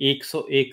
101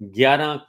11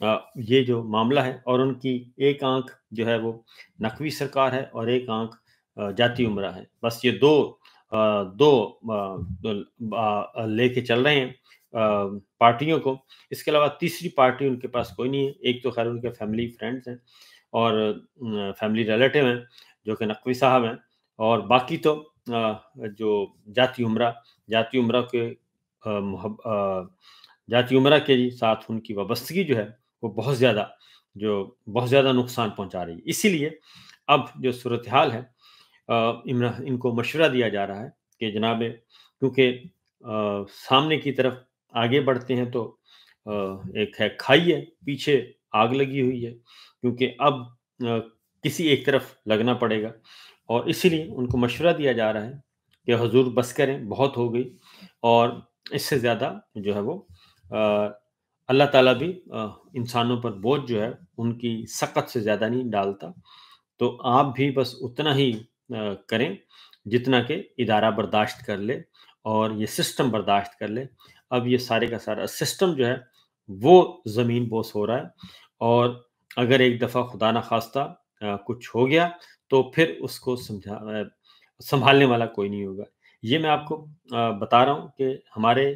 یہ جو معاملہ ہے، اور ان کی ایک آنکھ جو ہے وہ نقوی سرکار ہے اور ایک آنکھ جاتی عمرہ ہے، بس یہ دو لے کے چل رہے ہیں پارٹیوں کو. اس کے علاوہ تیسری پارٹی ان کے پاس کوئی نہیں ہے. ایک تو خیر ان کے فیملی فرینڈز ہیں اور فیملی ریلیٹیو ہیں جو کہ نقوی صاحب ہیں، اور باقی تو جو جاتی عمرہ کے جاتی عمرہ کے ساتھ ان کی وابستگی جو ہے وہ بہت زیادہ نقصان پہنچا رہی ہے. اسی لیے اب جو صورتحال ہے، ان کو مشورہ دیا جا رہا ہے کہ جناب، کیونکہ سامنے کی طرف آگے بڑھتے ہیں تو ایک ہے کھائی ہے، پیچھے آگ لگی ہوئی ہے، کیونکہ اب کسی ایک طرف لگنا پڑے گا. اور اسی لیے ان کو مشورہ دیا جا رہا ہے کہ حضور بس کریں، بہت ہو گئی، اور اس سے زیادہ جو ہے وہ اللہ تعالیٰ بھی انسانوں پر بوجھ جو ہے ان کی سقط سے زیادہ نہیں ڈالتا. تو آپ بھی بس اتنا ہی کریں جتنا کہ ادارہ برداشت کر لے اور یہ سسٹم برداشت کر لے. اب یہ سارے کا سارا سسٹم جو ہے وہ زمین بوس ہو رہا ہے، اور اگر ایک دفعہ خدا نخواستہ کچھ ہو گیا تو پھر اس کو سنبھالنے والا کوئی نہیں ہوگا. یہ میں آپ کو بتا رہا ہوں کہ ہمارے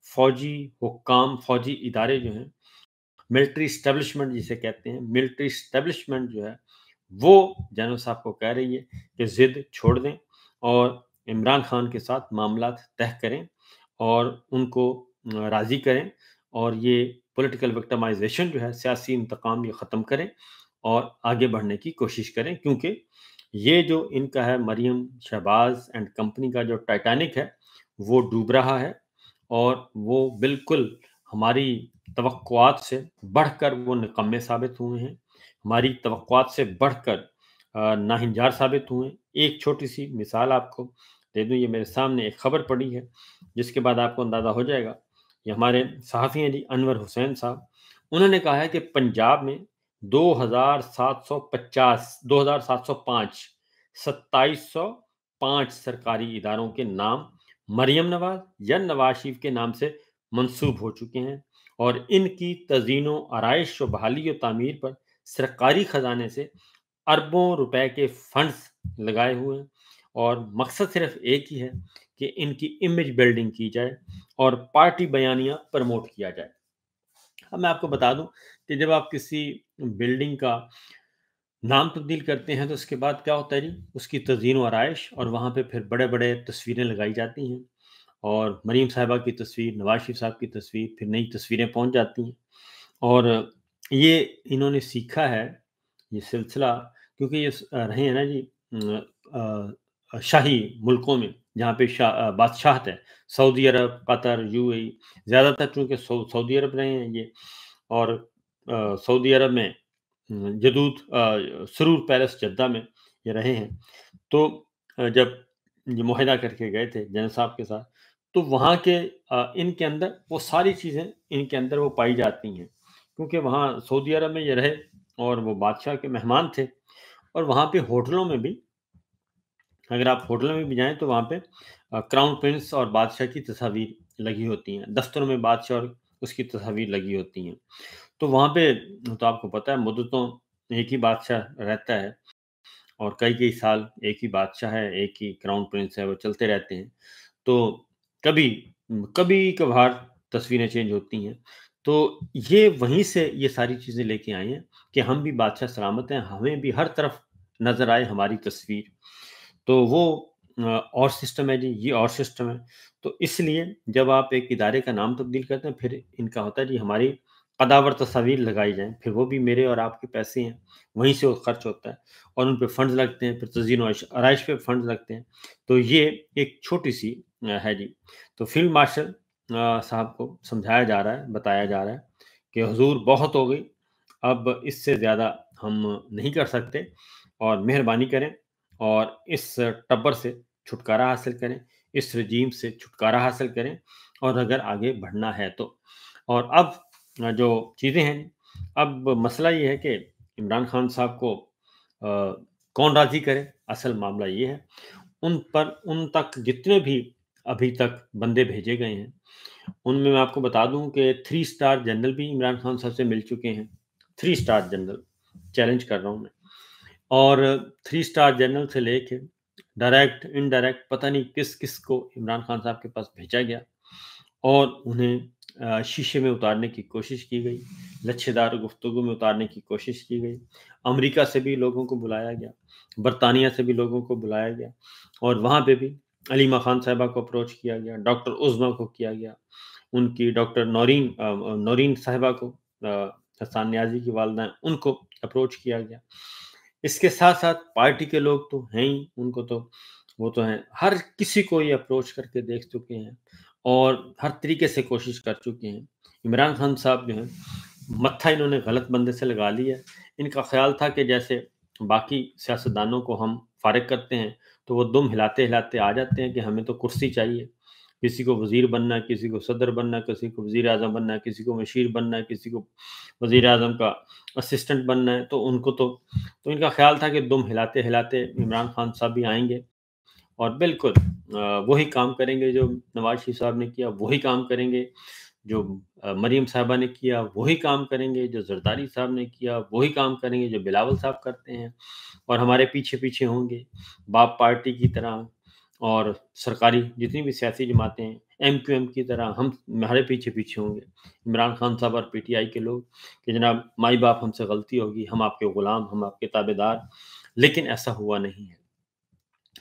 فوجی حکام، فوجی ادارے جو ہیں، ملٹری اسٹیبلشمنٹ جسے کہتے ہیں، ملٹری اسٹیبلشمنٹ جو ہے وہ جنرل صاحب کو کہہ رہی ہے کہ ضد چھوڑ دیں اور عمران خان کے ساتھ معاملات طے کریں اور ان کو راضی کریں، اور یہ پولیٹیکل وکٹمائزیشن جو ہے، سیاسی انتقام، یہ ختم کریں اور آگے بڑھنے کی کوشش کریں. کیونکہ یہ جو ان کا ہے مریم شہباز اینڈ کمپنی کا جو ٹائٹینک ہے وہ ڈوب رہا ہے، اور وہ بالکل ہماری توقعات سے بڑھ کر وہ نکمے ثابت ہوئے ہیں، ہماری توقعات سے بڑھ کر ناہنجار ثابت ہوئے ہیں. ایک چھوٹی سی مثال آپ کو دے دوں، یہ میرے سامنے ایک خبر پڑی ہے جس کے بعد آپ کو اندازہ ہو جائے گا. یہ ہمارے صحافی ہیں جی، انور حسین صاحب، انہوں نے کہا ہے کہ پنجاب میں 2705 2705 سرکاری اداروں کے نام مریم نواز یا نواز شریف کے نام سے منسوب ہو چکے ہیں، اور ان کی تزئین و آرائش و بحالی و تعمیر پر سرکاری خزانے سے اربوں روپے کے فنڈز لگائے ہوئے ہیں، اور مقصد صرف ایک ہی ہے کہ ان کی امیج بلڈنگ کی جائے اور پارٹی بیانیہ پروموٹ کیا جائے. اب میں آپ کو بتا دوں کہ جب آپ کسی بلڈنگ کا نام تبدیل کرتے ہیں تو اس کے بعد کیا ہوتا ہے جی، اس کی تزئین و آرائش، اور وہاں پہ پھر بڑے بڑے تصویریں لگائی جاتی ہیں، اور مریم صاحبہ کی تصویر، نواز شریف صاحب کی تصویر، پھر نئی تصویریں پہنچ جاتی ہیں. اور یہ انہوں نے سیکھا ہے یہ سلسلہ، کیونکہ یہ رہے ہیں نا جی شاہی ملکوں میں، جہاں پہ بادشاہت ہے، سعودی عرب، قطر، یو اے ای، زیادہ تر چونکہ سعودی عرب رہے ہیں یہ، اور سعودی عرب میں جدود سرور پیلس جدہ میں یہ رہے ہیں. تو جب یہ معاہدہ کر کے گئے تھے جنرل صاحب کے ساتھ، تو وہاں کے ان کے اندر وہ ساری چیزیں ان کے اندر وہ پائی جاتی ہیں، کیونکہ وہاں سعودی عرب میں یہ رہے اور وہ بادشاہ کے مہمان تھے. اور وہاں پہ ہوٹلوں میں بھی، اگر آپ ہوٹلوں میں بھی جائیں تو وہاں پہ کراؤن پرنس اور بادشاہ کی تصاویر لگی ہوتی ہیں، دفتروں میں بادشاہ اور اس کی تصاویر لگی ہوتی ہیں. تو وہاں پہ تو آپ کو پتہ ہے مدتوں ایک ہی بادشاہ رہتا ہے، اور کئی سال ایک ہی بادشاہ ہے، ایک ہی کراؤن پرنس ہے، وہ چلتے رہتے ہیں. تو کبھی کبھی کبھار تصویریں چینج ہوتی ہیں. تو یہ وہیں سے یہ ساری چیزیں لے کے آئی ہیں کہ ہم بھی بادشاہ سلامت ہیں، ہمیں بھی ہر طرف نظر آئے ہماری تصویر. تو وہ اور سسٹم ہے جی، یہ اور سسٹم ہے. تو اس لیے جب آپ ایک ادارے کا نام تبدیل کرتے ہیں، پھر ان کا ہوتا ہے جی ہماری قداور تصاویر لگائی جائیں، پھر وہ بھی میرے اور آپ کے پیسے ہیں، وہیں سے وہ خرچ ہوتا ہے، اور ان پہ فنڈز لگتے ہیں، پھر تزئین و آرائش پہ فنڈز لگتے ہیں. تو یہ ایک چھوٹی سی ہے جی. تو فیلڈ مارشل صاحب کو سمجھایا جا رہا ہے، بتایا جا رہا ہے کہ حضور بہت ہو گئی، اب اس سے زیادہ ہم نہیں کر سکتے، اور مہربانی کریں اور اس ٹبر سے چھٹکارا حاصل کریں، اس رجیم سے چھٹکارا حاصل کریں، اور اگر آگے بڑھنا ہے تو. اور اب جو چیزیں ہیں، اب مسئلہ یہ ہے کہ عمران خان صاحب کو کون راضی کرے. اصل معاملہ یہ ہے، ان تک جتنے بھی ابھی تک بندے بھیجے گئے ہیں، ان میں آپ کو بتا دوں کہ 3 اسٹار جنرل بھی عمران خان صاحب سے مل چکے ہیں، 3 اسٹار جنرل، چیلنج کر رہا ہوں میں، اور 3 اسٹار جنرل سے لے کے ڈائریکٹ انڈائریکٹ پتہ نہیں کس کس کو عمران خان صاحب کے پاس بھیجا گیا اور انہیں شیشے میں اتارنے کی کوشش کی گئی، لچھے دار گفتگو میں اتارنے کی کوشش کی گئی۔ امریکہ سے بھی لوگوں کو بلایا گیا، برطانیہ سے بھی لوگوں کو بلایا گیا، اور وہاں پہ بھی علیمہ خان صاحبہ کو اپروچ کیا گیا، ڈاکٹر عظمیٰ کو کیا گیا، ان کی ڈاکٹر نورین صاحبہ کو، حسان نیازی کی والدہ ہیں، ان کو اپروچ کیا گیا۔ اس کے ساتھ ساتھ پارٹی کے لوگ تو ہیں ہی، ان کو تو وہ تو ہیں، ہر کسی کو یہ اپروچ کر کے دیکھ چکے ہیں اور ہر طریقے سے کوشش کر چکے ہیں۔ عمران خان صاحب جو ہیں متھا انہوں نے غلط بندے سے لگا لیا ہے۔ ان کا خیال تھا کہ جیسے باقی سیاستدانوں کو ہم فارغ کرتے ہیں تو وہ دم ہلاتے ہلاتے آ جاتے ہیں کہ ہمیں تو کرسی چاہیے، کسی کو وزیر بننا ہے، کسی کو صدر بننا ہے، کسی کو وزیر اعظم بننا ہے، کسی کو مشیر بننا ہے، کسی کو وزیر اعظم کا اسسٹنٹ بننا ہے، تو ان کو تو ان کا خیال تھا کہ دم ہلاتے ہلاتے عمران خان صاحب بھی آئیں گے اور بالکل وہی کام کریں گے جو نواز شریف صاحب نے کیا، وہی کام کریں گے جو مریم صاحبہ نے کیا، وہی کام کریں گے جو زرداری صاحب نے کیا، وہی کام کریں گے جو بلاول صاحب کرتے ہیں، اور ہمارے پیچھے پیچھے ہوں گے باپ پارٹی کی طرح، اور سرکاری جتنی بھی سیاسی جماعتیں ہیں ایم کیو ایم کی طرح ہمارے پیچھے پیچھے ہوں گے عمران خان صاحب اور پی ٹی آئی کے لوگ کہ جناب مائی باپ ہم سے غلطی ہوگی، ہم آپ کے غلام، ہم آپ کے تابع دار۔ لیکن ایسا ہوا نہیں ہے۔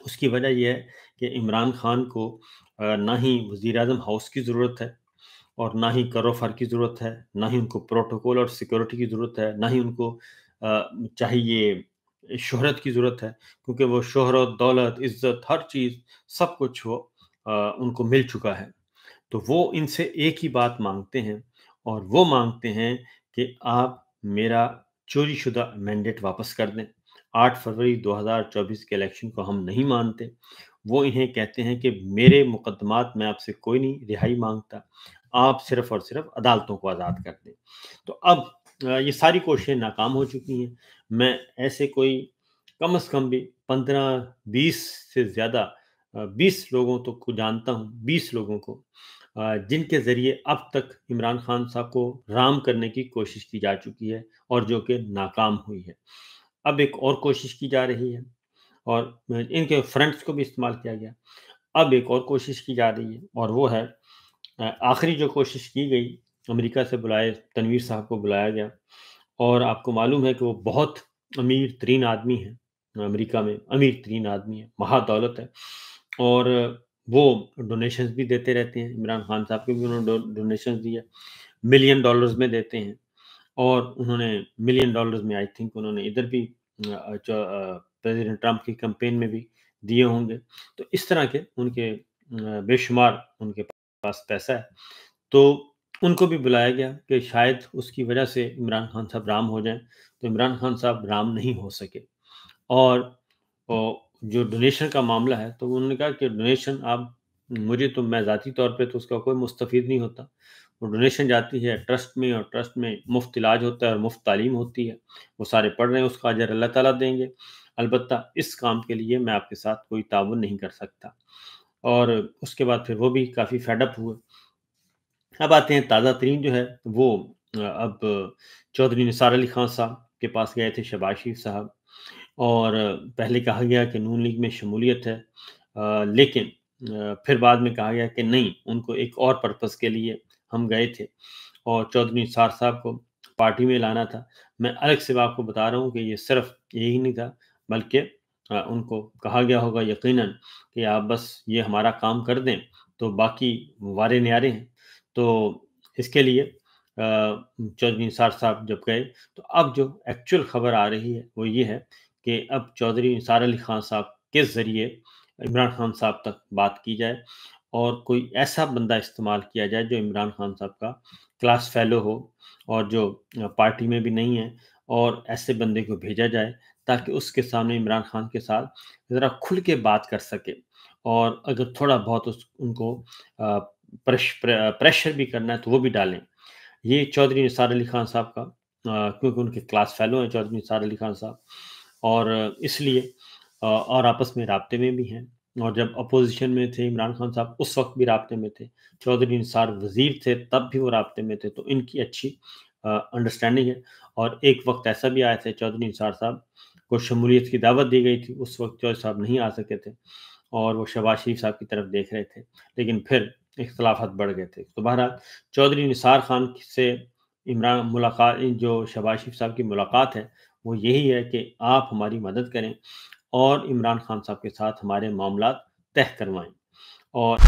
اس کی وجہ یہ ہے کہ عمران خان کو نہ ہی وزیر اعظم ہاؤس کی ضرورت ہے، اور نہ ہی کروفر کی ضرورت ہے، نہ ہی ان کو پروٹوکول اور سیکورٹی کی ضرورت ہے، نہ ہی ان کو چاہیے شہرت کی ضرورت ہے، کیونکہ وہ شہرت، دولت، عزت، ہر چیز، سب کچھ وہ ان کو مل چکا ہے۔ تو وہ ان سے ایک ہی بات مانگتے ہیں، اور وہ مانگتے ہیں کہ آپ میرا چوری شدہ مینڈیٹ واپس کر دیں۔ 8 فروری 2024 کے الیکشن کو ہم نہیں مانتے۔ وہ انہیں کہتے ہیں کہ میرے مقدمات میں آپ سے کوئی نہیں رہائی مانگتا، آپ صرف اور صرف عدالتوں کو آزاد کر دیں۔ تو اب یہ ساری کوششیں ناکام ہو چکی ہیں۔ میں ایسے کوئی کم از کم بھی 15-20 سے زیادہ 20 لوگوں تو کو جانتا ہوں، 20 لوگوں کو جن کے ذریعے اب تک عمران خان صاحب کو رام کرنے کی کوشش کی جا چکی ہے اور جو کہ ناکام ہوئی ہے۔ اب ایک اور کوشش کی جا رہی ہے، اور ان کے فرنٹس کو بھی استعمال کیا گیا۔ اب ایک اور کوشش کی جا رہی ہے، اور وہ ہے آخری جو کوشش کی گئی، امریکہ سے بلائے تنویر صاحب کو بلایا گیا، اور آپ کو معلوم ہے کہ وہ بہت امیر ترین آدمی ہیں، امریکہ میں امیر ترین آدمی ہے، مہا دولت ہے، اور وہ ڈونیشنز بھی دیتے رہتے ہیں۔ عمران خان صاحب کو بھی انہوں نے ڈونیشنز دی ہے، ملین ڈالرز میں دیتے ہیں، اور انہوں نے ملین ڈالرز میں آئی تھنک انہوں نے ادھر بھی پریزیڈنٹ ٹرمپ کی کمپین میں بھی دیے ہوں گے۔ تو اس طرح کے ان کے بے شمار ان کے پاس پیسہ ہے، تو ان کو بھی بلایا گیا کہ شاید اس کی وجہ سے عمران خان صاحب رام ہو جائیں، تو عمران خان صاحب رام نہیں ہو سکے۔ اور جو ڈونیشن کا معاملہ ہے تو انہوں نے کہا کہ ڈونیشن آپ مجھے تو میں ذاتی طور پہ تو اس کا کوئی مستفید نہیں ہوتا، وہ ڈونیشن جاتی ہے ٹرسٹ میں، اور ٹرسٹ میں مفت علاج ہوتا ہے اور مفت تعلیم ہوتی ہے، وہ سارے پڑھ رہے ہیں، اس کا اجر اللہ تعالیٰ دیں گے، البتہ اس کام کے لیے میں آپ کے ساتھ کوئی تعاون نہیں کر سکتا۔ اور اس کے بعد پھر وہ بھی کافی فیڈ اپ ہوئے۔ اب آتے ہیں تازہ ترین جو ہے وہ اب چودھری نثار علی خان صاحب کے پاس گئے تھے شہباز شریف صاحب، اور پہلے کہا گیا کہ نون لیگ میں شمولیت ہے، لیکن پھر بعد میں کہا گیا کہ نہیں، ان کو ایک اور پرپس کے لیے ہم گئے تھے، اور چودھری نثار صاحب کو پارٹی میں لانا تھا۔ میں الگ سے آپ کو بتا رہا ہوں کہ یہ صرف یہی نہیں تھا، بلکہ ان کو کہا گیا ہوگا یقیناً کہ آپ بس یہ ہمارا کام کر دیں تو باقی وارے نیارے ہیں۔ تو اس کے لیے چودھری نثار صاحب جب گئے، تو اب جو ایکچوئل خبر آ رہی ہے وہ یہ ہے کہ اب چودھری نثار علی خان صاحب کے ذریعے عمران خان صاحب تک بات کی جائے، اور کوئی ایسا بندہ استعمال کیا جائے جو عمران خان صاحب کا کلاس فیلو ہو، اور جو پارٹی میں بھی نہیں ہے، اور ایسے بندے کو بھیجا جائے تاکہ اس کے سامنے عمران خان کے ساتھ ذرا کھل کے بات کر سکے، اور اگر تھوڑا بہت ان کو پریشر بھی کرنا ہے تو وہ بھی ڈالیں۔ یہ چودھری نثار علی خان صاحب کا کیونکہ ان کے کلاس فیلو ہیں چودھری نثار علی خان صاحب، اور اس لیے اور آپس میں رابطے میں بھی ہیں، اور جب اپوزیشن میں تھے عمران خان صاحب اس وقت بھی رابطے میں تھے، چودھری نثار وزیر تھے تب بھی وہ رابطے میں تھے، تو ان کی اچھی انڈرسٹینڈنگ ہے۔ اور ایک وقت ایسا بھی آیا تھا چودھری نثار صاحب کو شمولیت کی دعوت دی گئی تھی، اس وقت چودھری صاحب نہیں آ سکے تھے اور وہ شہباز شریف صاحب کی طرف دیکھ رہے تھے، لیکن پھر اختلافات بڑھ گئے تھے۔ تو بہرحال چودھری نثار خان سے عمران ملاقات جو شہباز شریف صاحب کی ملاقات ہے وہ یہی ہے کہ آپ ہماری مدد کریں اور عمران خان صاحب کے ساتھ ہمارے معاملات طے کروائیں۔ اور